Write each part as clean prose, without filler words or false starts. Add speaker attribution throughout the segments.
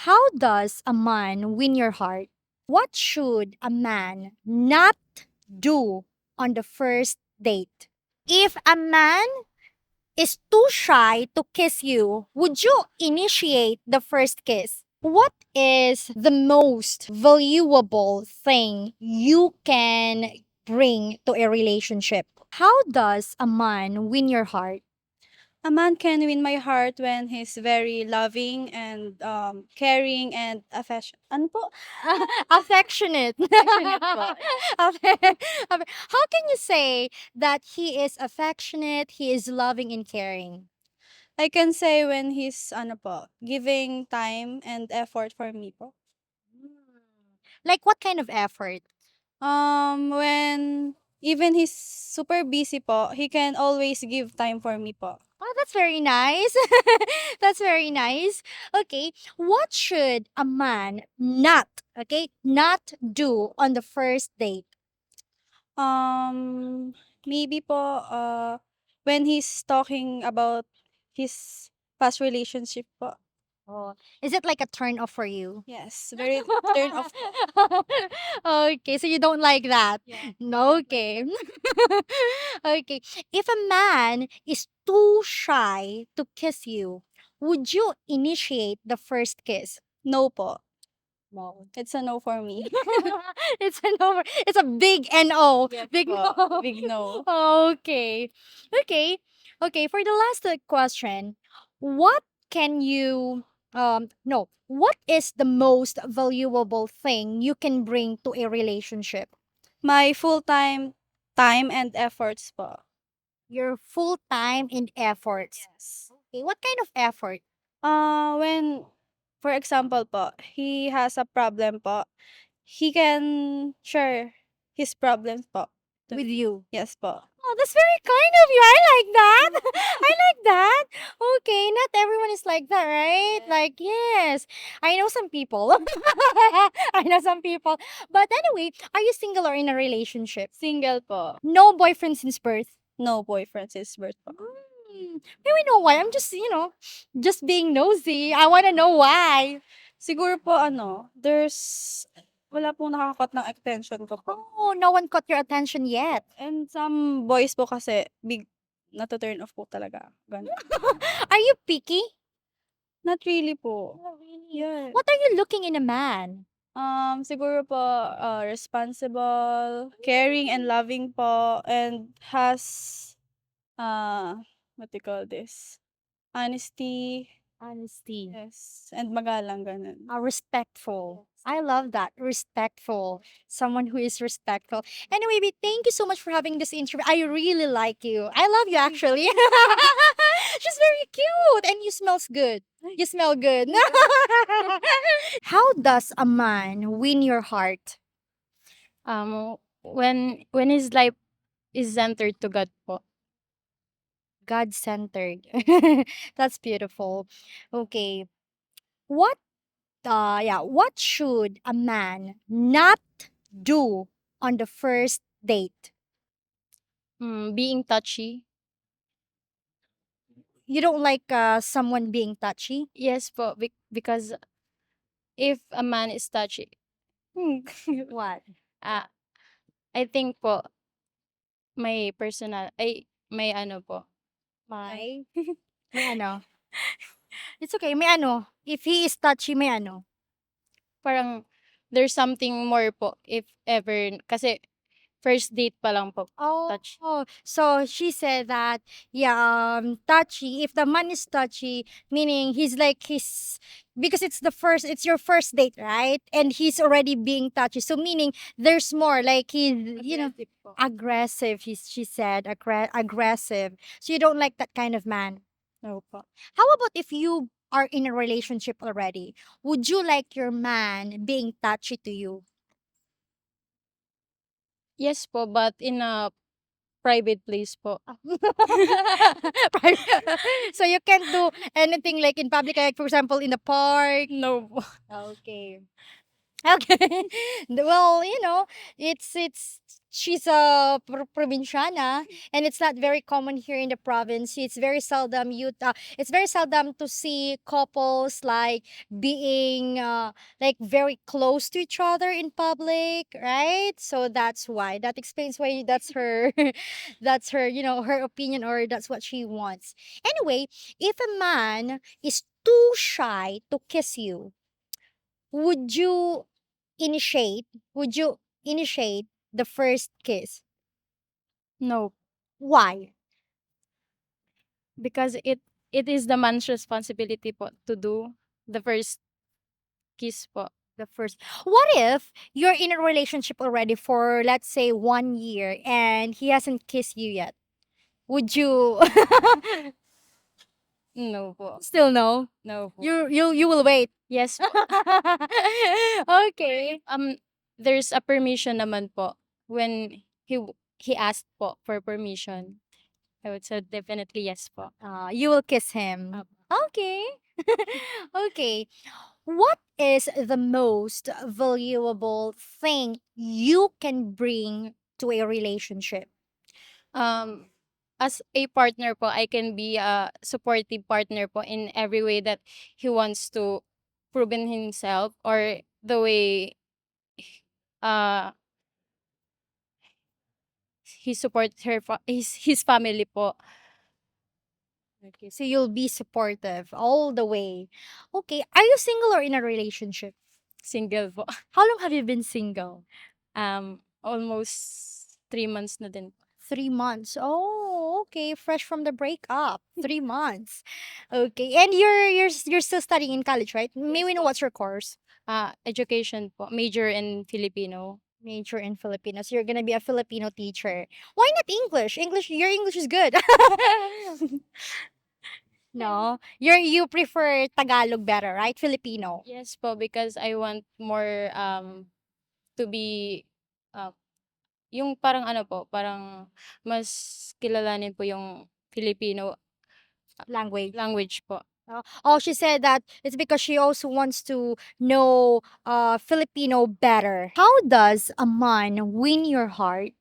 Speaker 1: How does a man win your heart? What should a man not do on the first date? If a man is too shy to kiss you, would you initiate the first kiss? What is the most valuable thing you can bring to a relationship? How does a man win your heart?
Speaker 2: A man can win my heart when he's very loving and caring and affection. Ano po?
Speaker 1: Affectionate.
Speaker 2: Affectionate po.
Speaker 1: How can you say that he is affectionate, he is loving and caring?
Speaker 2: I can say when he's ano po, giving time and effort for me po.
Speaker 1: Like what kind of effort?
Speaker 2: When even he's super busy po, he can always give time for me po.
Speaker 1: Oh, that's very nice. That's very nice. Okay, what should a man not do on the first date?
Speaker 2: Um, Maybe po, when he's talking about his past relationship po.
Speaker 1: Oh, is it like a turn off for you?
Speaker 2: Yes, very turn off po.
Speaker 1: Okay, so you don't like that.
Speaker 2: Yeah.
Speaker 1: No, okay. Okay. If a man is too shy to kiss you, would you initiate the first kiss?
Speaker 2: No po.
Speaker 1: No.
Speaker 2: It's a no for me.
Speaker 1: It's a no. It's a big no.
Speaker 2: Yes
Speaker 1: Big
Speaker 2: po.
Speaker 1: no.
Speaker 2: Big no.
Speaker 1: Okay. Okay. Okay. For the last question, what can you no, what is the most valuable thing you can bring to a relationship?
Speaker 2: My full-time time and efforts po.
Speaker 1: Your full time and efforts.
Speaker 2: Yes.
Speaker 1: Okay, what kind of effort
Speaker 2: When, for example po, he has a problem po, he can share his problems po to
Speaker 1: with
Speaker 2: me.
Speaker 1: you?
Speaker 2: Yes po.
Speaker 1: Oh, that's very kind of you. I like that. I like that. Okay, not everyone is like that, right? Like, yes. I know some people. I know some people. But anyway, are you single or in a relationship?
Speaker 2: Single po.
Speaker 1: No boyfriend since birth?
Speaker 2: No boyfriend since birth po.
Speaker 1: May we know why? I'm just, just being nosy. I want to know why.
Speaker 2: Siguro po ano, wala pong nakaka ng attention ko po.
Speaker 1: Oh, no one caught your attention yet.
Speaker 2: And some boys po kasi nato-turn off po talaga, gano'n.
Speaker 1: Are you picky?
Speaker 2: Not really po.
Speaker 1: Not really.
Speaker 2: Yeah.
Speaker 1: What are you looking in a man?
Speaker 2: Siguro po, responsible, caring and loving po, and has, what do you call this? Honesty,
Speaker 1: Honesty.
Speaker 2: yes, and magalang, gano'n.
Speaker 1: Respectful. I love that. Respectful. Someone who is respectful. Anyway, babe, thank you so much for having this interview. I really like you. I love you actually. She's very cute and you smells good. You smell good. How does a man win your heart?
Speaker 3: When his life is centered to God po.
Speaker 1: God centered. That's beautiful. Okay. What what should a man not do on the first date?
Speaker 3: Being touchy.
Speaker 1: You don't like someone being touchy?
Speaker 3: Yes po, because if a man is touchy,
Speaker 1: What?
Speaker 3: ah, I think po may ano po.
Speaker 1: May? May ano? It's okay. May ano? If he is touchy, may ano?
Speaker 3: Parang there's something more po if ever kasi first date pa lang po. Touch.
Speaker 1: Oh, so she said that, yeah, touchy. If the man is touchy, meaning because it's your first date, right? And he's already being touchy. So meaning there's more, like
Speaker 3: Aggressive po.
Speaker 1: aggressive. She said aggressive. So you don't like that kind of man.
Speaker 2: No po.
Speaker 1: How about if you are in a relationship already? Would you like your man being touchy to you?
Speaker 3: Yes po, but in a private place po.
Speaker 1: Private. So you can't do anything like in public, like for example in the park.
Speaker 3: No po.
Speaker 1: Okay. Okay. Well, it's she's a provinciana, and it's not very common here in the province. It's very seldom to see couples like being like very close to each other in public, right? So that's why. That explains why that's her that's her, her opinion, or that's what she wants. Anyway, if a man is too shy to kiss you, would you initiate would you initiate the first kiss?
Speaker 3: No,
Speaker 1: Why?
Speaker 3: because it is the man's responsibility po to do the first kiss po.
Speaker 1: The first. What if you're in a relationship already for, let's say, 1 year, and he hasn't kissed you yet? Would you
Speaker 3: No po.
Speaker 1: still no?
Speaker 3: No po.
Speaker 1: You will wait.
Speaker 3: Yes po.
Speaker 1: Okay.
Speaker 3: There's a permission naman po when he asked po for permission. I would say definitely yes po.
Speaker 1: You will kiss him.
Speaker 3: Opo.
Speaker 1: Okay. Okay. What is the most valuable thing you can bring to a relationship?
Speaker 3: Um, as a partner po, I can be a supportive partner po in every way that he wants to prove in himself, or the way uh he supports his family po.
Speaker 1: Okay, so you'll be supportive all the way. Okay, are you single or in a relationship?
Speaker 3: Single po.
Speaker 1: How long have you been single?
Speaker 3: Almost 3 months na din po.
Speaker 1: 3 months. Oh, okay, fresh from the breakup. 3 months. Okay, and you're still studying in college, right? May we know what's your course?
Speaker 3: Education po, major in Filipino.
Speaker 1: Major in Filipinas. You're gonna be a Filipino teacher. Why not English? Your English is good. No, you prefer Tagalog better, right? Filipino.
Speaker 3: Yes po, because I want more to be uh, yung parang ano po, parang mas kilalanin po yung Filipino
Speaker 1: Language.
Speaker 3: language po.
Speaker 1: Oh, she said that it's because she also wants to know Filipino better. How does a man win your heart?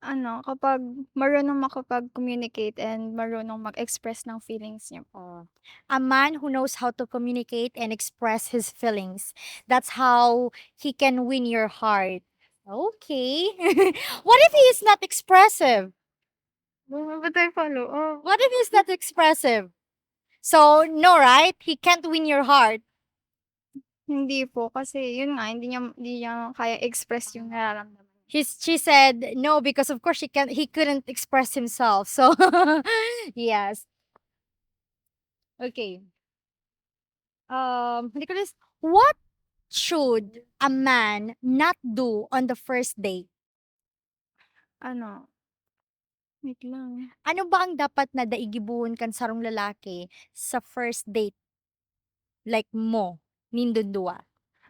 Speaker 2: Ano, kapag marunong makapag-communicate and marunong mag-express ng feelings niya po.
Speaker 1: A man who knows how to communicate and express his feelings. That's how he can win your heart. Okay. What if he is not expressive?
Speaker 2: Ba't tayo follow up?
Speaker 1: What if he's not expressive? So, no, right? He can't win your heart.
Speaker 2: Hindi po, kasi yun nga, hindi niya kaya express yung nararamdaman.
Speaker 1: She said no because of course he couldn't express himself. So yes. Okay. Nicholas, what should a man not do on the first date?
Speaker 2: Ano, wait lang.
Speaker 1: Ano ba ang dapat na daigibuhon kan sarong lalaki sa first date like mo, nindun duwa?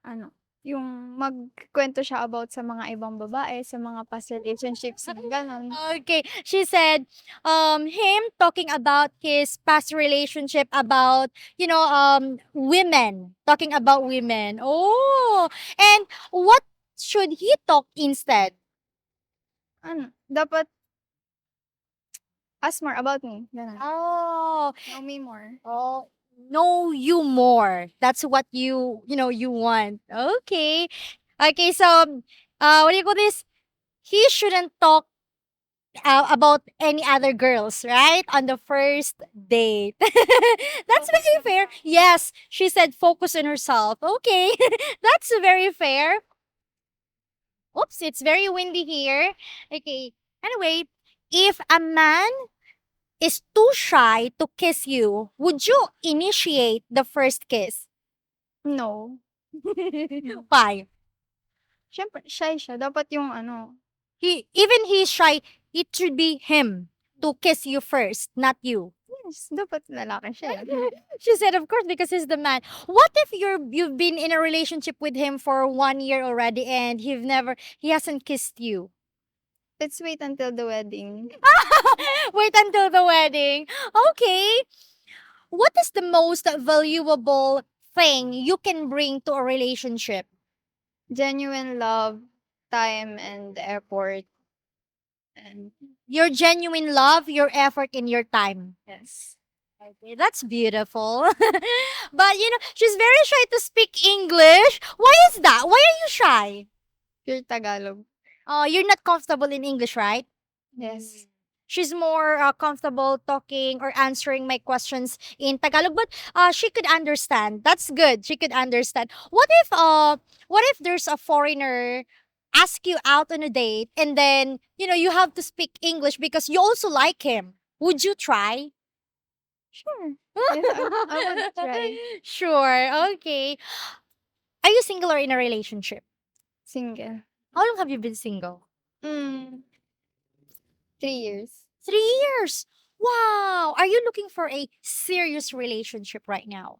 Speaker 2: Ano, yung magkuwento siya about sa mga ibang babae, sa mga past relationships, gano'n.
Speaker 1: Okay. She said, him talking about his past relationship about, women. Talking about women. Oh. And what should he talk instead?
Speaker 2: Ano, dapat ask more about me, gano'n.
Speaker 1: Oh.
Speaker 2: Know me more.
Speaker 1: Oh. Know you more. That's what you want. Okay. Okay, so, what do you call this? He shouldn't talk about any other girls, right? On the first date. That's
Speaker 2: Focus
Speaker 1: very
Speaker 2: on
Speaker 1: fair.
Speaker 2: herself.
Speaker 1: Yes, she said focus on herself. Okay, that's very fair. Oops, it's very windy here. Okay, anyway, if a man is too shy to kiss you, would you initiate the first kiss?
Speaker 2: No.
Speaker 1: Why?
Speaker 2: Siyempre shy siya, dapat yung ano,
Speaker 1: Even he's shy, it should be him to kiss you first, not you.
Speaker 2: yes, dapat lalaki siya, eh.
Speaker 1: She said, of course, because he's the man. What if you've been in a relationship with him for 1 year already and he hasn't kissed you?
Speaker 2: Let's wait until the wedding.
Speaker 1: Wait until the wedding. Okay. What is the most valuable thing you can bring to a relationship?
Speaker 2: Genuine love, time, and effort. And
Speaker 1: Your genuine love, your effort, and your time.
Speaker 2: yes,
Speaker 1: Okay, that's beautiful. But she's very shy to speak English. Why is that? Why are you shy?
Speaker 2: pure Tagalog.
Speaker 1: Oh, you're not comfortable in English, right?
Speaker 2: Yes.
Speaker 1: She's more comfortable talking or answering my questions in Tagalog, but she could understand. That's good. She could understand. What if there's a foreigner ask you out on a date and then you have to speak English because you also like him? Would you try?
Speaker 2: Sure. Yes, I would try.
Speaker 1: Sure. Okay. Are you single or in a relationship?
Speaker 2: Single.
Speaker 1: How long have you been single?
Speaker 2: Mm, 3 years.
Speaker 1: 3 years. Wow. Are you looking for a serious relationship right now?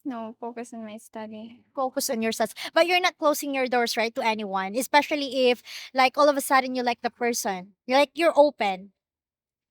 Speaker 2: No, focus on my study.
Speaker 1: Focus on your studies. But you're not closing your doors, right, to anyone, especially if like all of a sudden you like the person. You're open.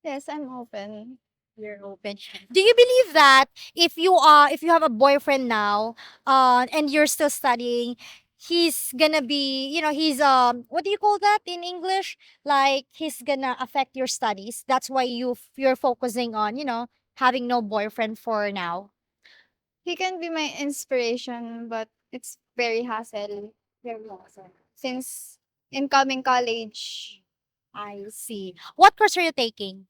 Speaker 2: Yes, I'm open.
Speaker 1: You're open. Do you believe that if you have a boyfriend now, and you're still studying, he's gonna be, he's what do you call that in English? Like he's gonna affect your studies. That's why you're focusing on, having no boyfriend for now.
Speaker 2: He can be my inspiration, but it's very hassle. Very hassle. Since incoming college,
Speaker 1: I see. What course are you taking?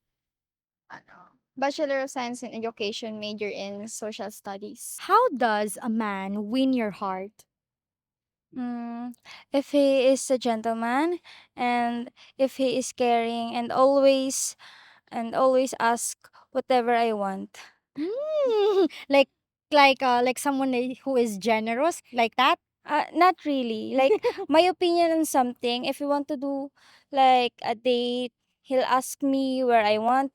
Speaker 2: Bachelor of Science in Education, major in Social Studies.
Speaker 1: How does a man win your heart?
Speaker 4: Mm, if he is a gentleman and if he is caring and always ask whatever I want.
Speaker 1: Like someone who is generous like that.
Speaker 4: Not really. Like my opinion on something, if we want to do like a date, he'll ask me where I want.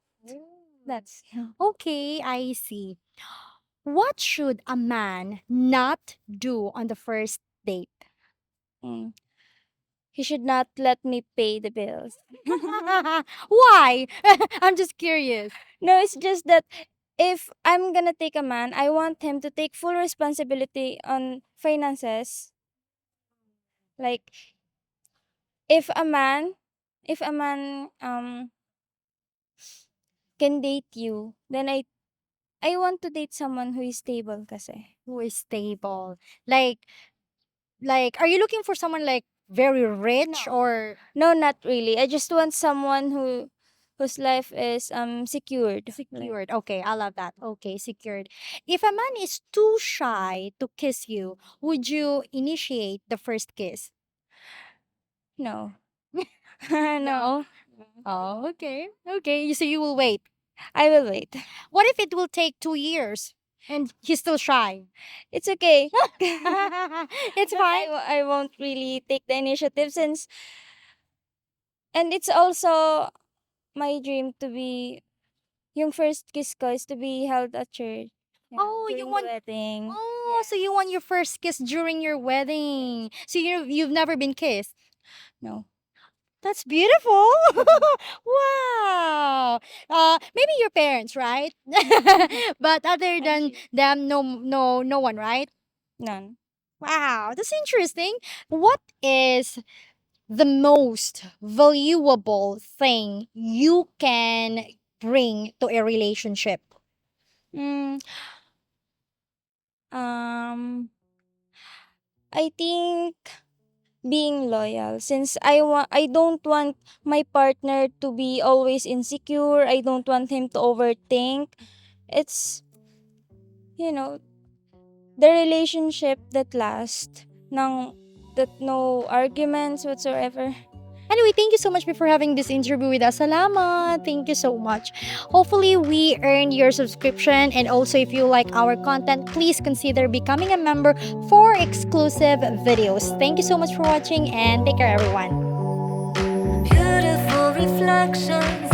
Speaker 4: That's
Speaker 1: Okay, I see. What should a man not do on the first date?
Speaker 4: mm, he should not let me pay the bills.
Speaker 1: Why? I'm just curious.
Speaker 4: No, it's just that if I'm gonna take a man, I want him to take full responsibility on finances. Like if a man if a man can date you, then I want to date someone who is stable kasi.
Speaker 1: Who is stable? Like are you looking for someone like very rich or
Speaker 4: No, not really. I just want someone whose life is secured.
Speaker 1: secured? Okay, I love that. Okay, secured. If a man is too shy to kiss you, would you initiate the first kiss?
Speaker 4: No. No.
Speaker 1: Oh, okay. Okay, so you will wait.
Speaker 4: I will wait.
Speaker 1: What if it will take 2 years and he's still shy?
Speaker 4: It's okay.
Speaker 1: It's
Speaker 4: But
Speaker 1: fine.
Speaker 4: I won't really take the initiative since and it's also my dream to be yung first kiss ko is to be held at church. Yeah,
Speaker 1: Oh, you
Speaker 4: during the
Speaker 1: want
Speaker 4: wedding.
Speaker 1: Oh, so you want your first kiss during your wedding. So you've never been kissed.
Speaker 4: No.
Speaker 1: That's beautiful. Wow. Maybe your parents, right? But other than them, no one, right?
Speaker 4: None.
Speaker 1: Wow, that's interesting. What is the most valuable thing you can bring to a relationship?
Speaker 4: Mm, um I think being loyal since I don't want my partner to be always insecure. I don't want him to overthink. It's you know the relationship that lasts nang that no arguments whatsoever.
Speaker 1: Anyway, thank you so much for having this interview with us. Salamat. Thank you so much. Hopefully, we earned your subscription. And also, if you like our content, please consider becoming a member for exclusive videos. Thank you so much for watching and take care, everyone.
Speaker 5: Beautiful reflections